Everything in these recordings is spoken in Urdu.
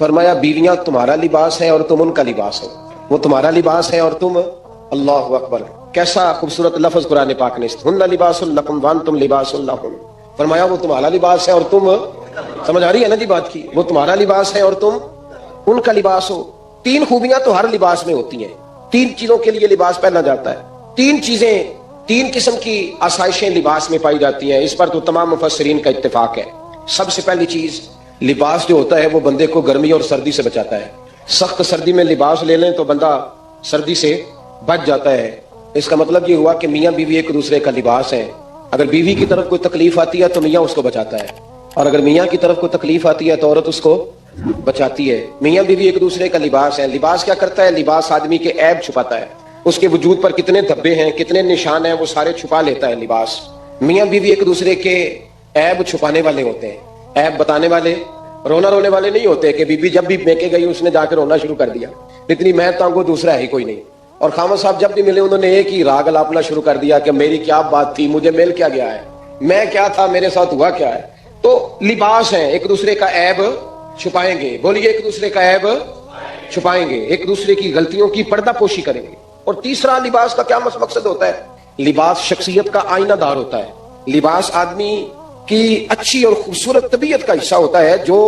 فرمایا بیویاں تمہارا لباس ہے اور تم ان کا لباس ہو. وہ تمہارا لباس ہے اور تم. اللہ اکبر، کیسا خوبصورت لفظ قرآن پاک نے. ہن لباس لکم وانتم لباس لہن. فرمایا وہ تمہارا لباس ہے اور تم. سمجھ آ رہی ہے نا جی بات کی؟ وہ تمہارا لباس ہے اور تم ان کا لباس ہو. تین خوبیاں تو ہر لباس میں ہوتی ہیں. تین چیزوں کے لیے لباس پہنا جاتا ہے. تین چیزیں، تین قسم کی آسائشیں لباس میں پائی جاتی ہیں. اس پر تو تمام مفسرین کا اتفاق ہے. سب سے پہلی چیز، لباس جو ہوتا ہے وہ بندے کو گرمی اور سردی سے بچاتا ہے. سخت سردی میں لباس لے لیں تو بندہ سردی سے بچ جاتا ہے. اس کا مطلب یہ ہوا کہ میاں بیوی ایک دوسرے کا لباس ہے. اگر بیوی کی طرف کوئی تکلیف آتی ہے تو میاں اس کو بچاتا ہے، اور اگر میاں کی طرف کوئی تکلیف آتی ہے تو عورت اس کو بچاتی ہے. میاں بیوی ایک دوسرے کا لباس ہے. لباس کیا کرتا ہے؟ لباس آدمی کے عیب چھپاتا ہے. اس کے وجود پر کتنے دھبے ہیں، کتنے نشان ہیں، وہ سارے چھپا لیتا ہے لباس. میاں بیوی ایک دوسرے کے عیب چھپانے والے ہوتے ہیں، عیب بتانے والے. رونا رونے والے نہیں ہوتے کہ بی بی جب بھی میکے گئی اس نے جا کے رونا شروع کر دیا، اتنی میں تانگو دوسرا ہے ہی کوئی نہیں. اور خامد صاحب جب بھی ملے انہوں نے ایک ہی راگ الاپنا شروع کر دیا کہ میری کیا بات تھی، مجھے مل کیا گیا ہے، میں کیا تھا، میرے ساتھ ہوا کیا ہے. تو لباس ہیں، ایک دوسرے کا عیب چھپائیں گے. بولیے، ایک دوسرے کا عیب چھپائیں گے، ایک دوسرے کی غلطیوں کی پردہ پوشی کریں گے. اور تیسرا، لباس کا کیا مقصد ہوتا ہے؟ لباس شخصیت کا آئینہ دار ہوتا ہے. لباس آدمی کی اچھی اور خوبصورت طبیعت کا حصہ ہوتا ہے. جو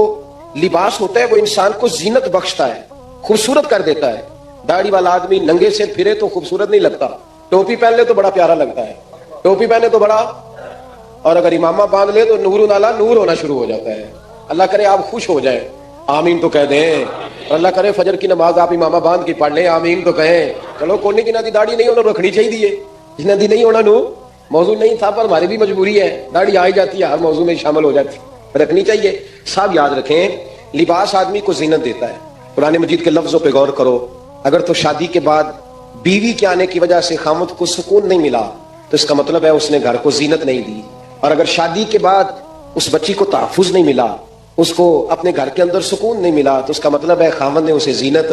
لباس ہوتا ہے وہ انسان کو زینت بخشتا ہے، خوبصورت کر دیتا ہے. داڑھی والا آدمی ننگے سے پھرے تو خوبصورت نہیں لگتا، ٹوپی پہن لے تو بڑا پیارا لگتا ہے. ٹوپی پہنے تو بڑا، اور اگر امامہ باندھ لے تو نور نالا نور ہونا شروع ہو جاتا ہے. اللہ کرے آپ خوش ہو جائیں، آمین تو کہہ دیں. اور اللہ کرے فجر کی نماز آپ امامہ باندھ کی پڑھ لیں، آمین تو کہیں. چلو کوئی جنہ دی داڑھی نہیں ہونا رکھنی چاہیے، جنہ دی نہیں ہونا نو موضوع نہیں تھا، پر ہماری بھی مجبوری ہے، داڑھی آئی جاتی ہے، ہر موضوع میں شامل ہو جاتی ہے، رکھنی چاہیے. سب یاد رکھیں، لباس آدمی کو زینت دیتا ہے. قرآن مجید کے لفظوں پہ غور کرو. اگر تو شادی کے بعد بیوی کے آنے کی وجہ سے خامد کو سکون نہیں ملا تو اس کا مطلب ہے اس نے گھر کو زینت نہیں دی. اور اگر شادی کے بعد اس بچی کو تحفظ نہیں ملا، اس کو اپنے گھر کے اندر سکون نہیں ملا، تو اس کا مطلب ہے خامد نے اسے زینت،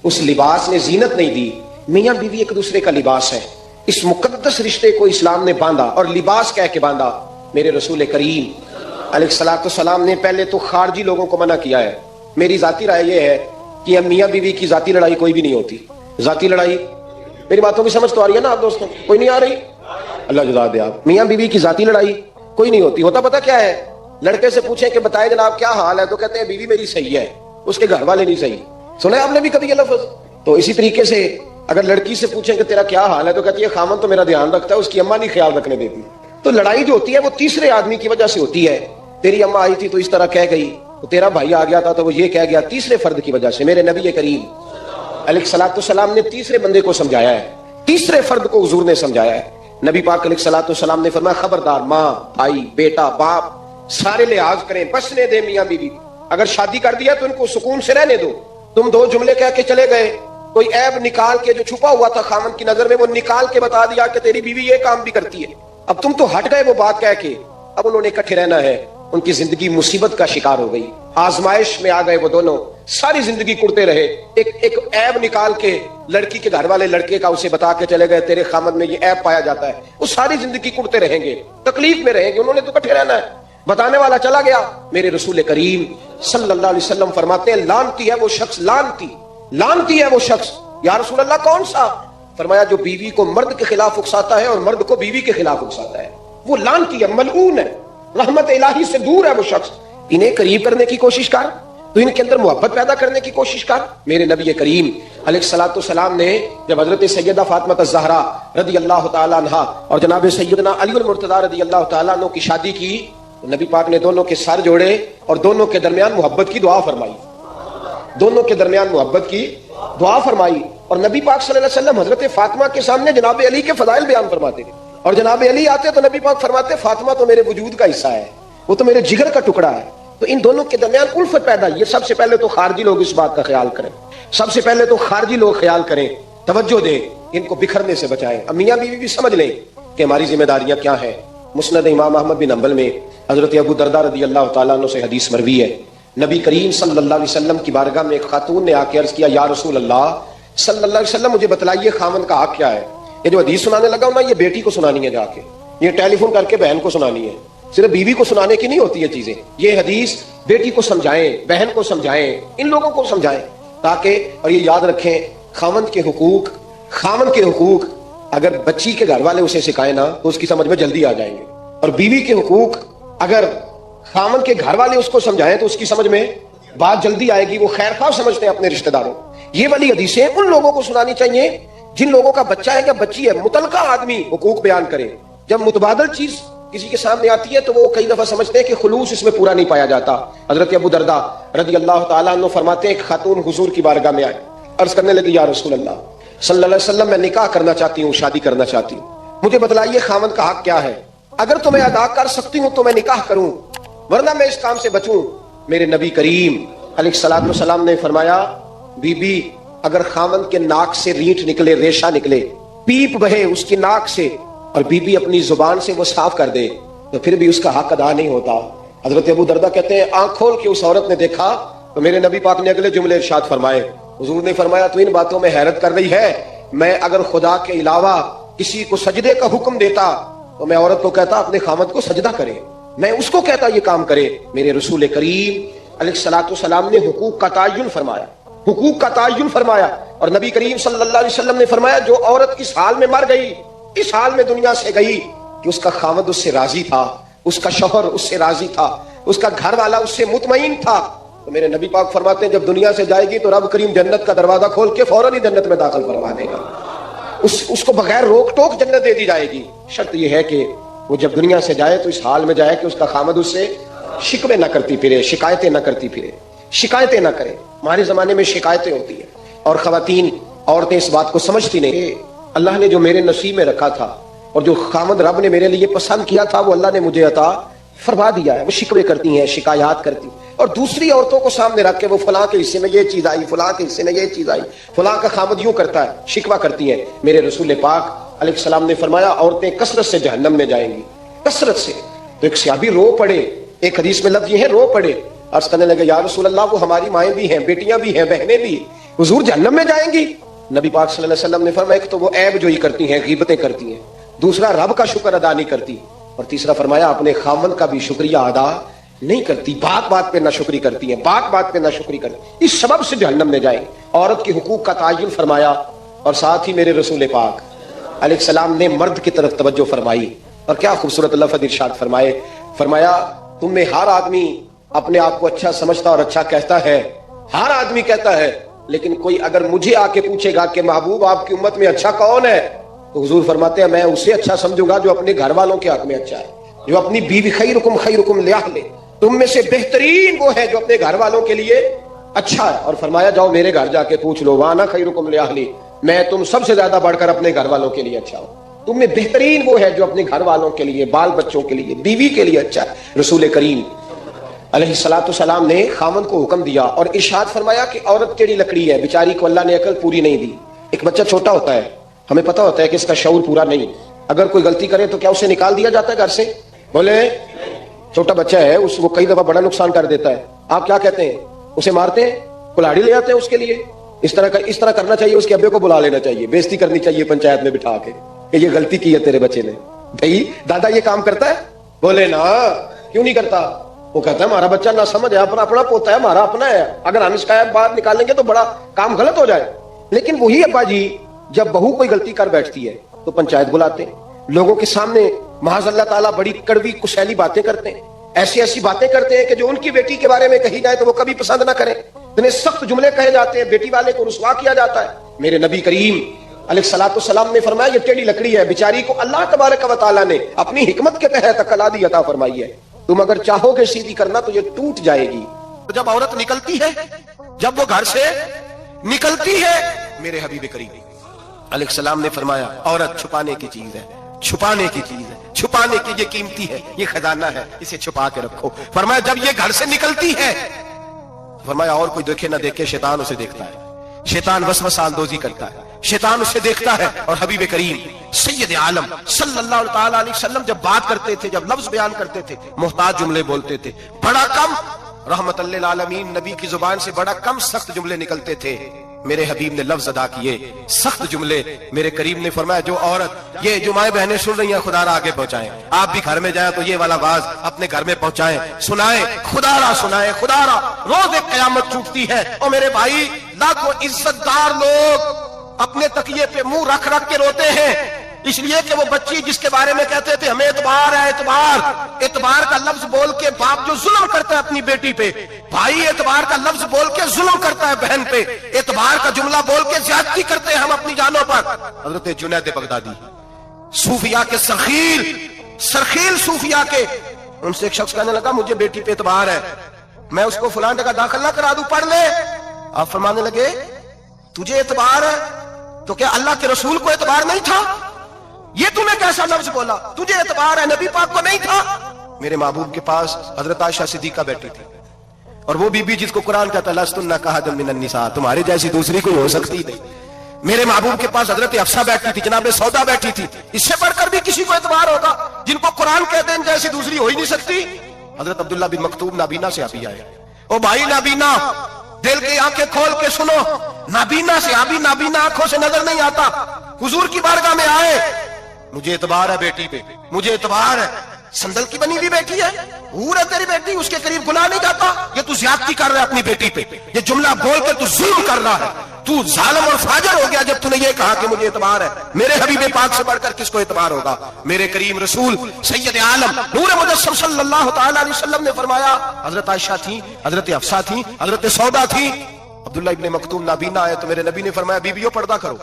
اس لباس نے زینت نہیں دی. میاں بیوی ایک دوسرے کا لباس ہے. اس مقدس رشتے کو اسلام نے باندھا، اور لباس کہہ کے باندھا. میرے رسول کریم علیہ الصلوۃ والسلام نے پہلے تو خارجی لوگوں کو منع کیا ہے. میری ذاتی رائے یہ ہے کہ میاں بیوی کی ذاتی لڑائی کوئی بھی نہیں ہوتی. ذاتی لڑائی، میری باتوں کی سمجھ تو آ رہی ہے نا آپ دوستوں؟ کوئی نہیں آ رہی؟ اللہ جزا دے. آپ میاں بیوی کی ذاتی لڑائی کوئی نہیں ہوتی. ہوتا پتہ کیا ہے؟ لڑکے سے پوچھیں کہ بتائے جناب کیا حال ہے، تو کہتے ہیں بیوی میری صحیح ہے، اس کے گھر والے نہیں صحیح. سنا آپ نے بھی کبھی یہ لفظ؟ تو اسی طریقے سے اگر لڑکی سے پوچھیں کہ تیرا کیا حال ہے، تو کہتی ہے خامن تو میرا دھیان رکھتا ہے، اس کی اماں نہیں خیال رکھنے دیتی. تو لڑائی جو ہوتی ہے وہ تیسرے آدمی کی وجہ سے ہوتی ہے. تیری اماں آئی تھی تو اس طرح کہہ گئی، تو تیرا بھائی آ گیا تھا تو وہ یہ کہہ گیا، تیسرے فرد کی وجہ سے. میرے نبی کریم علیہ الصلوۃ والسلام نے تیسرے بندے کو سمجھایا ہے، تیسرے فرد کو حضور نے سمجھایا ہے. نبی پاک علیہ الصلوۃ والسلام نے فرمایا خبردار، ماں، بھائی، بیٹا، باپ سارے لحاظ کریں، بچنے دیں میاں بیوی. اگر شادی کر دیا تو ان کو سکون سے رہنے دو. تم دو جملے کہہ کے چلے گئے، کوئی عیب نکال کے جو چھپا ہوا تھا خامن کی نظر میں وہ نکال کے بتا دیا کہ تیری بیوی یہ کام بھی کرتی ہے. اب تم تو ہٹ گئے وہ بات کہہ کے. اب انہوں نے اکٹھے رہنا ہے. ان کی زندگی مصیبت کا شکار ہو گئی، آزمائش میں آ گئے وہ دونوں. ساری زندگی کرتے رہے. ایک عیب نکال کے لڑکی کے گھر والے لڑکے کا اسے بتا کے چلے گئے تیرے خامد میں یہ عیب پایا جاتا ہے. وہ ساری زندگی کرتے رہیں گے، تکلیف میں رہیں گے. انہوں نے تو اکٹھے رہنا ہے. بتانے والا چلا گیا. میرے رسول کریم صلی اللہ علیہ وسلم فرماتے ہیں لعنتی ہے وہ شخص، لعنتی ہے وہ شخص. یا رسول اللہ کون سا؟ فرمایا جو بیوی کو مرد کے خلاف اکساتا ہے اور مرد کو بیوی کے خلاف اکساتا ہے، وہ لعنتی ہے، ملعون ہے، رحمت الہی سے دور ہے وہ شخص. انہیں قریب کرنے کی کوشش کر، تو ان کے اندر محبت پیدا کرنے کی کوشش کر. میرے نبی کریم علیہ الصلوۃ والسلام نے جب حضرت سیدہ فاطمہ الزہرا رضی اللہ تعالی عنہا اور جناب سیدنا علی المرتضی رضی اللہ تعالی عنہ کی شادی کی، تو نبی پاک نے دونوں کے سر جوڑے اور دونوں کے درمیان محبت کی دعا فرمائی. دونوں کے درمیان محبت کی دعا فرمائی. اور نبی پاک صلی اللہ علیہ وسلم حضرت فاطمہ کے سامنے جناب علی کے فضائل بیان فرماتے تھے. اور جناب علی آتے تو نبی پاک فرماتے فاطمہ تو میرے وجود کا حصہ ہے، وہ تو میرے جگر کا ٹکڑا ہے. تو ان دونوں کے درمیان الفت پیدا. یہ سب سے پہلے تو خارجی لوگ اس بات کا خیال کریں، سب سے پہلے تو خارجی لوگ خیال کریں، توجہ دیں، ان کو بکھرنے سے بچائیں. میاں بیوی بھی سمجھ لیں کہ ہماری ذمہ داریاں کیا ہیں. مسند امام احمد بن حنبل میں حضرت ابو درداء رضی اللہ تعالیٰ عنہ سے حدیث مروی ہے. نبی کریم صلی اللہ علیہ وسلم کی بارگاہ میں ایک خاتون نے آ کے عرض کیا، یا رسول اللہ صلی اللہ علیہ وسلم مجھے بتلائیے خامن کا حق کیا ہے. یہ جو حدیث سنانے لگا ہوں نا، یہ بیٹی کو سنانی ہے، جا کے یہ ٹیلی فون کر کے بہن کو سنانی ہے. صرف بیوی کو سنانے کی نہیں ہوتی یہ چیزیں. یہ حدیث بیٹی کو سمجھائیں, بہن کو سمجھائیں, ان لوگوں کو سمجھائیں, تاکہ اور یہ یاد رکھیں خاوند کے حقوق اگر بچی کے گھر والے اسے سکھائیں نا تو اس کی سمجھ میں جلدی آ جائیں گے, اور بیوی کے حقوق اگر خاوند کے گھر والے اس کو سمجھائیں تو اس کی سمجھ میں بات جلدی آئے گی. وہ خیر خواہ سمجھتے ہیں اپنے رشتہ داروں. یہ والی حدیثیں ان لوگوں کو سنانی چاہیے جن لوگوں کا بچہ ہے یا بچی ہے. متعلقہ آدمی حقوق بیان کرے. جب متبادل چیز کسی کے سامنے آتی ہے تو وہ کئی دفعہ سمجھتے ہیں کہ خلوص اس میں پورا نہیں پایا جاتا. حضرت ابو درداء رضی اللہ تعالیٰ عنہ فرماتے ہیں ایک خاتون حضور کی بارگاہ میں آئے, عرض کرنے لگی یا رسول اللہ صلی اللہ علیہ وسلم میں نکاح کرنا چاہتی ہوں, شادی کرنا چاہتی ہوں, مجھے بتلائیے خاوند کا حق کیا ہے؟ اگر تو میں ادا کر سکتی ہوں تو میں نکاح کروں, ورنہ میں اس کام سے بچوں. میرے نبی کریم علیہ الصلوۃ والسلام نے فرمایا بی بی اگر خاوند کے ناک سے رینٹ نکلے, ریشہ نکلے, پیپ بہے اس کی ناک سے, اور بی بی اپنی زبان سے وہ صاف کر دے تو پھر بھی اس کا حق ادا نہیں ہوتا. حضرت ابو درداء کہتے ہیں آنکھ کھول کے اس عورت نے دیکھا تو میرے نبی پاک نے اگلے جملے ارشاد فرمائے. حضور نے فرمایا تو ان باتوں میں حیرت کر رہی ہے, میں اگر خدا کے علاوہ کسی کو سجدے کا حکم دیتا تو میں عورت کو کہتا اپنے خاوند کو سجدہ کرے, میں اس کو کہتا یہ کام کرے. میرے رسول کریم علیہ الصلوۃ والسلام نے حقوق کا تعین فرمایا, اور نبی کریم صلی اللہ علیہ وسلم نے فرمایا جو عورت اس حال میں مر گئی, اس حال میں دنیا سے گئی کہ اس کا خاوند اس سے راضی تھا, اس کا شوہر اس سے راضی تھا, اس کا گھر والا اس سے مطمئن تھا, تو میرے نبی پاک فرماتے ہیں جب دنیا سے جائے گی تو رب کریم جنت کا دروازہ کھول کے فوراً ہی جنت میں داخل فرما دے گا. اس کو بغیر روک ٹوک جنت دے دی جائے گی. شرط یہ ہے کہ وہ جب دنیا سے جائے تو اس حال میں جائے کہ اس کا خاوند اس سے شکوے نہ کرتی پھرے, شکایتیں نہ کرتی پھرے, شکایتیں نہ کرے. ہمارے زمانے میں شکایتیں ہوتی ہیں اور خواتین عورتیں اس بات کو سمجھتی نہیں کہ اللہ نے جو میرے نصیب میں رکھا تھا اور جو خاوند رب نے میرے لیے پسند کیا تھا وہ اللہ نے مجھے عطا فرما دیا ہے. وہ شکوے کرتی ہیں, شکایات کرتی ہیں, اور دوسری عورتوں کو سامنے رکھ کے وہ فلاں کے حصے میں یہ چیز آئی, فلاں کے حصے میں یہ چیز آئی, فلاں کا خاوند یوں کرتا ہے, شکوہ کرتی ہیں. میرے رسول پاک علیہ السلام نے فرمایا عورتیں کثرت سے جہنم میں جائیں گی, کثرت سے. تو ایک صحابی رو پڑے, ایک حدیث میں لفظ یہ ہے رو پڑے, عرض کرنے لگے یا رسول اللہ وہ ہماری مائیں بھی ہیں, بیٹیاں بھی ہیں, بہنیں بھی, حضور جہنم میں جائیں گی؟ نبی پاک صلی اللہ علیہ وسلم نے فرمایا ایک تو وہ عیب جوئی کرتی ہیں, غیبتیں کرتی ہیں, دوسرا رب کا شکر ادا نہیں کرتی, اور تیسرا فرمایا اپنے خاوند کا بھی شکریہ ادا نہیں کرتی, بات بات پہ ناشکری کرتی ہیں, بات بات پہ ناشکری کرتی ہیں, اس سبب سے جہنم میں جائیں. عورت کے حقوق کا تعین فرمایا, اور ساتھ ہی میرے رسول پاک علیہ السلام نے مرد کی طرف توجہ فرمائی, اور کیا خوبصورت لفظ ارشاد فرمائے, فرمایا تم میں ہر آدمی اپنے آپ کو اچھا سمجھتا اور اچھا کہتا ہے, ہر آدمی کہتا ہے, لیکن کوئی اگر مجھے آ کے پوچھے گا کہ محبوب آپ کی امت میں اچھا کون ہے, تو حضور فرماتے ہیں میں اسے اچھا سمجھوں گا جو اپنے گھر والوں کے حق میں اچھا ہے, جو اپنی بیوی خیرکم لأہلہ, تم میں سے بہترین وہ ہے جو اپنے گھر والوں کے لیے اچھا ہے. اور فرمایا جاؤ میرے گھر جا کے پوچھ لو, وانا خیرکم لأہلہ, میں تم سب سے زیادہ بڑھ کر اپنے گھر والوں کے لیے اچھا ہوں. تم میں بہترین وہ ہے جو اپنے گھر والوں کے لیے, بال بچوں کے لیے, بیوی کے لیے اچھا ہے. رسول کریم علیہ الصلوۃ والسلام نے خاوند کو حکم دیا اور ارشاد فرمایا کہ عورت ٹیڑھی لکڑی ہے, بیچاری کو اللہ نے عقل پوری نہیں دی. ایک بچہ چھوٹا ہوتا ہے, ہمیں پتہ ہوتا ہے کہ اس کا شعور پورا نہیں, اگر کوئی غلطی کرے تو کیا اسے نکال دیا جاتا ہے گھر سے؟ بولے چھوٹا بچہ ہے, اس کو کئی دفعہ بڑا نقصان کر دیتا ہے, آپ کیا کہتے ہیں؟ اسے مارتے ہیں, کلاڑی لے آتے ہیں اس کے لیے. اس طرح کرنا چاہیے, اس کے ابے کو بلا لینا چاہیے, بےزتی کرنی چاہیے پنچایت میں بٹھا کے کہ یہ غلطی کی ہے تیرے بچے نے. بھائی دادا یہ کام کرتا ہے؟ بولے نا, کیوں نہیں کرتا؟ وہ کہتا ہے ہمارا بچہ نہ سمجھ ہے, اپنا پوتا ہے, ہمارا اپنا ہے, اگر ہم اس کا باہر نکالیں گے تو بڑا کام غلط ہو جائے. لیکن وہی ابا جی جب بہو کوئی غلطی کر بیٹھتی ہے تو پنچایت بلاتے ہیں, لوگوں کے سامنے معاذ اللہ تعالیٰ بڑی کڑوی کسیلی باتیں کرتے ہیں, ایسی باتیں کرتے ہیں کہ جو ان کی بیٹی کے بارے میں کہی جائے تو وہ کبھی پسند نہ کریں. اتنے سخت جملے کہے جاتے ہیں, بیٹی والے کو رسوا کیا جاتا ہے. میرے نبی کریم علیہ الصلوۃ والسلام نے فرمایا یہ ٹیڑھی لکڑی ہے, بیچاری کو اللہ تبارک و تعالیٰ نے اپنی حکمت کے تحت عقل آدی عطا فرمائی ہے, تم اگر چاہو گے سیدھی کرنا تو یہ ٹوٹ جائے گی. جب عورت نکلتی ہے, جب وہ گھر سے نکلتی ہے, میرے حبیب کریم علیہ السلام نے فرمایا عورت چھپانے کی چیز ہے, چھپانے کی چیز ہے, چھپانے کی یہ قیمتی ہے, یہ خزانہ ہے, اسے چھپا کے رکھو. فرمایا جب یہ گھر سے نکلتی ہے, فرمایا اور کوئی دیکھے نہ دیکھے شیطان اسے دیکھتا ہے, شیطان وسوسہ اندوزی کرتا ہے, شیطان اسے دیکھتا ہے. اور حبیب کریم سید عالم صلی اللہ تعالیٰ علیہ وسلم جب بات کرتے تھے, جب لفظ بیان کرتے تھے, محتاج جملے بولتے تھے, بڑا کم, رحمت للعالمین نبی کی زبان سے بڑا کم سخت جملے نکلتے تھے. میرے حبیب نے لفظ ادا کیے، سخت جملے. میرے کریم نے فرمایا جو عورت، یہ جو مائیں بہنیں سن رہی ہیں خدا را آگے پہنچائیں. آپ بھی گھر میں جائیں تو یہ والا باز اپنے گھر میں پہنچائیں، سنائیں، خدا را سنائیں. خدا را روز ایک قیامت ٹوٹتی ہے. اور میرے بھائی لاکھوں عزت دار لوگ اپنے تکیے پہ منہ رکھ رکھ کے روتے ہیں، اس لیے کہ وہ بچی جس کے بارے میں کہتے تھے ہمیں اعتبار ہے، اعتبار کا لفظ بول کے باپ جو ظلم کرتا ہے اپنی بیٹی پہ، بھائی اعتبار کا لفظ بول کے ظلم کرتا ہے بہن پہ، اعتبار کا جملہ بول کے زیادتی کرتے ہیں ہم اپنی جانوں پر. حضرت جنید بغدادی صوفیاء کے سرخیل صوفیاء کے، ان سے ایک شخص کہنے لگا مجھے بیٹی پہ اعتبار ہے، میں اس کو فلاں جگہ داخل نہ کرا دوں، پڑھ لے. آپ فرمانے لگے تجھے اعتبار ہے تو کیا اللہ کے رسول کو اعتبار نہیں تھا؟ یہ تمہیں کیسا لفظ بولا؟ تجھے اعتبار ہے، نبی پاک کو نہیں تھا؟ میرے محبوب کے پاس حضرت عائشہ صدیقہ بیٹھی تھی، اور وہ بی بی جس کو قرآن کہتا ہے لستن کاحد من النساء، تمہارے جیسی دوسری کوئی ہو سکتی نہیں. میرے محبوب کے پاس حضرت حفصہ بیٹھی تھی، جناب سودا بیٹھی تھی. اس سے بڑھ کر بھی کسی کو اعتبار ہوگا جن کو قرآن کہتے ہیں جیسی دوسری ہو ہی نہیں سکتی. حضرت عبداللہ بن مکتوم نابینا سے ابھی آئے. او بھائی نابینا، دل کی آنکھیں کھول کے سنو، نابینا سے ابھی نابینا آنکھوں سے نظر نہیں آتا. حضور کی بارگاہ میں آئے، مجھے اعتبار ہے بیٹی پہ، مجھے اعتبار ہے. سندل کی بنی ہوئی بیٹی ہے، حور ہے تیری بیٹی، اس کے قریب گناہ نہیں جاتا. یہ تو زیادتی کر رہا ہے اپنی بیٹی پہ، یہ جملہ بول کے تو ظلم کر رہا ہے. تو ظالم اور فاجر ہو گیا جب تو نے یہ کہا کہ مجھے اعتبار ہے. میرے حبیب پاک سے بڑھ کر کس کو اعتبار ہوگا؟ میرے کریم رسول سید عالم نور مجسم صلی اللہ تعالی علیہ وسلم نے فرمایا، حضرت عائشہ تھی، حضرت حفصہ تھی، حضرت سودا تھی. عبداللہ ابن مکتوم نابینا آئے تو میرے نبی نے فرمایا بیبیوں پردہ کرو.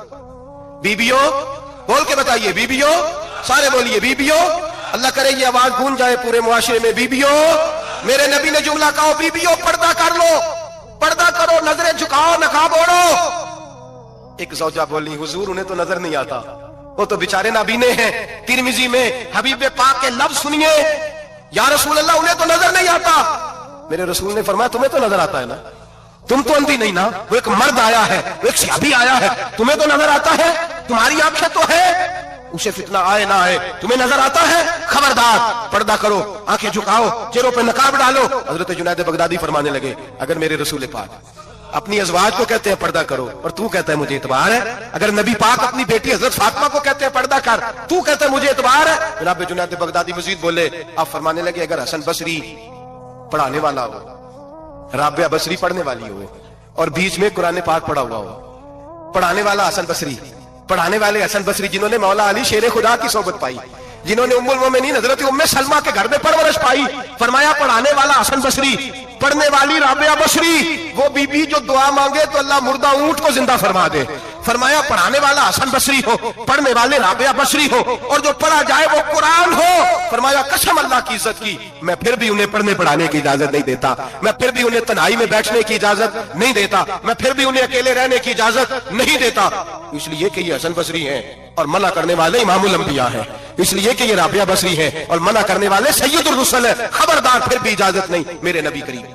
بیبیوں بول کے بتائیے، بیبیوں سارے بولیے، بیبیوں. اللہ کرے یہ آواز گونج جائے پورے معاشرے میں، بیبیوں. میرے نبی نے جملہ کہا بیبیوں پردہ کر لو، پردہ کرو، نظریں جھکاؤ، نقاب اوڑھو. ایک زوجہ بولی حضور انہیں تو نظر نہیں آتا، وہ تو بیچارے نابینے ہیں. ترمذی میں حبیب پاک کے لفظ سنیے، یا رسول اللہ انہیں تو نظر نہیں آتا. میرے رسول نے فرمایا تمہیں تو نظر آتا ہے نا، تم تو اندھی نہیں نا. وہ ایک مرد آیا ہے، وہ ایک صحابی آیا ہے، تمہیں تو نظر آتا ہے، تمہاری آنکھیں تو ہے، اسے فتنہ آئے نہ آئے تمہیں نظر آتا ہے. خبردار پردہ کرو، آنکھیں جھکاؤ، چہروں پہ نقاب ڈالو. حضرت جنید بغدادی فرمانے لگے اگر میرے رسول پاک اپنی ازواج کو کہتے ہیں پردہ کرو اور تو کہتا ہے مجھے اعتبار ہے، اگر نبی پاک اپنی بیٹی حضرت فاطمہ کو کہتے ہیں پردہ کر، تو کہتا ہے مجھے اعتبار ہے. جناب جنید بغدادی مزید بولے، آپ فرمانے لگے اگر حسن بصری پڑھانے والا ہو، رابعہ بصری پڑھنے والی ہو، اور بیچ میں قرآن پاک پڑھا ہوا ہو، پڑھانے والا حسن بصری، پڑھانے والے حسن بصری جنہوں نے مولا علی شیر خدا کی صحبت پائی، جنہوں نے ام المومنین حضرت ام سلمہ کے گھر میں پرورش پائی. فرمایا پڑھانے والا حسن بصری، پڑھنے والی رابعہ بصری. وہ بی بی جو دعا مانگے تو اللہ مردہ اونٹ کو زندہ فرما دے. فرمایا پڑھانے والا حسن بصری ہو، پڑھنے والے رابعہ بصری ہو، اور جو پڑھا جائے وہ قرآن ہو. فرمایا قسم اللہ کی عزت کی میں پھر بھی انہیں پڑھنے پڑھانے کی اجازت نہیں دیتا، میں پھر بھی انہیں تنہائی میں بیٹھنے کی اجازت نہیں دیتا، میں پھر بھی انہیں اکیلے رہنے کی اجازت نہیں دیتا. اس لیے کہ یہ حسن بصری ہیں اور منع کرنے والے امام الانبیاء ہیں، اس لیے کہ یہ رابعہ بصری ہیں اور منع کرنے والے سید الرسل ہیں. خبردار پھر بھی اجازت نہیں. میرے نبی کریم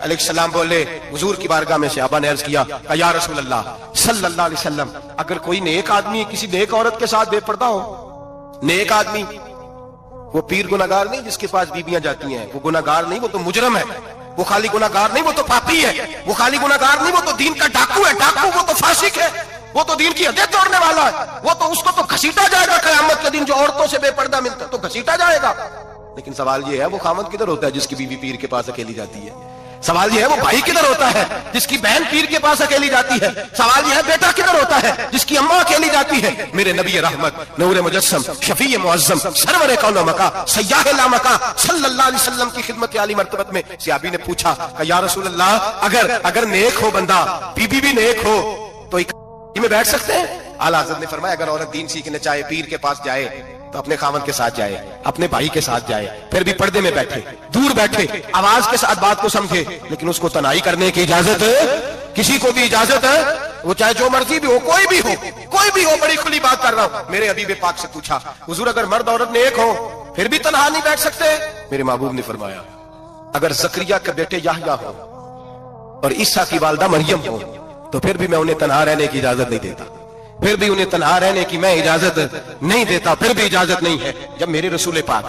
علیہ السلام بولے، حضور کی بارگاہ میں صحابہ نے عرض کیا کہ یا رسول اللہ صلی اللہ علیہ وسلم اگر کوئی نیک آدمی کسی نیک عورت کے ساتھ بے پردہ ہو، نیک آدمی وہ پیر گناہگار نہیں جس کے پاس بیویاں جاتی ہیں، وہ گناہگار نہیں، وہ تو مجرم ہے. وہ خالی گناہگار نہیں، وہ تو پاپی ہے. وہ خالی گناہگار نہیں، وہ تو دین کا ڈاکو ہے، ڈاکو وہ تو فاسق ہے، وہ تو دین کی حدیں توڑنے والا ہے. وہ تو اس کو تو گھسیٹا جائے گا قیامت کے دن. جو عورتوں سے بے پردہ ملتا تو گھسیٹا جائے گا. لیکن سوال یہ ہے وہ خامد کدھر ہوتا ہے جس کی بیوی پیر کے پاس اکیلی جاتی ہے؟ سوال یہ ہے وہ بھائی کدھر ہوتا ہے جس کی بہن پیر کے پاس اکیلی جاتی ہے؟ سوال یہ ہے بیٹا کدھر ہوتا ہے جس کی اماں اکیلی جاتی ہے؟ میرے نبی رحمت نور مجسم شفیع معظم سرور کون و مکان سیاح لا مکان صلی اللہ علیہ وسلم کی خدمت عالی مرتبت میں صحابی نے پوچھا کہ یا رسول اللہ اگر نیک ہو بندہ، بی بی بھی نیک ہو تو ایک میں بیٹھ سکتے ہیں؟ اعلیٰ حضرت نے فرمایا اگر عورت دین سیکھنے چاہے پیر کے پاس جائے تو اپنے خاوند کے ساتھ جائے، اپنے بھائی کے ساتھ جائے، پھر بھی پردے میں بیٹھے، دور بیٹھے، آواز کے ساتھ بات کو سمجھے، لیکن اس کو تنہائی کرنے کی اجازت کسی کو بھی اجازت ہے، وہ چاہے جو مرضی بھی ہو، کوئی بھی ہو. بڑی کھلی بات کر رہا ہوں. میرے حبیب پاک سے پوچھا حضور اگر مرد عورت نیک ہو پھر بھی تنہا نہیں بیٹھ سکتے؟ میرے محبوب نے فرمایا اگر زکریا کے بیٹے یحییٰ ہو اور عیسیٰ کی والدہ مریم ہو تو پھر بھی میں انہیں تنہا رہنے کی اجازت نہیں دیتا، پھر بھی انہیں تنہا رہنے کی میں اجازت نہیں دیتا، پھر بھی اجازت نہیں ہے. جب میرے رسول پاک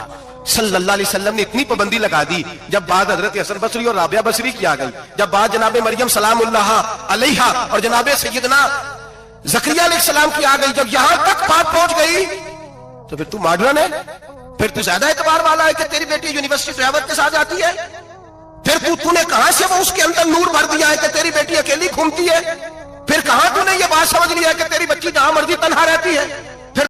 صلی اللہ علیہ وسلم نے اتنی پابندی لگا دی، جب بات حضرت حسن بصری اور رابعہ بصری کی آ گئی، جب بات جناب مریم سلام اللہ علیہا اور جناب سیدنا زکریا علیہ السلام کی آ گئی، جب یہاں تک بات پہنچ گئی تو پھر تو ماڈرن ہے، پھر تو زیادہ اعتبار والا ہے کہ تیری بیٹی یونیورسٹی ڈرائیور کے ساتھ جاتی ہے، پھر تو نے کہاں سے وہ اس کے اندر نور بھر دیا ہے کہ تیری بیٹی اکیلی گھومتی ہے، پھر کہاں تو نے یہ بات سمجھ لیا ہے کہ تیری بچی جہاں مرضی تنہا رہتی ہے؟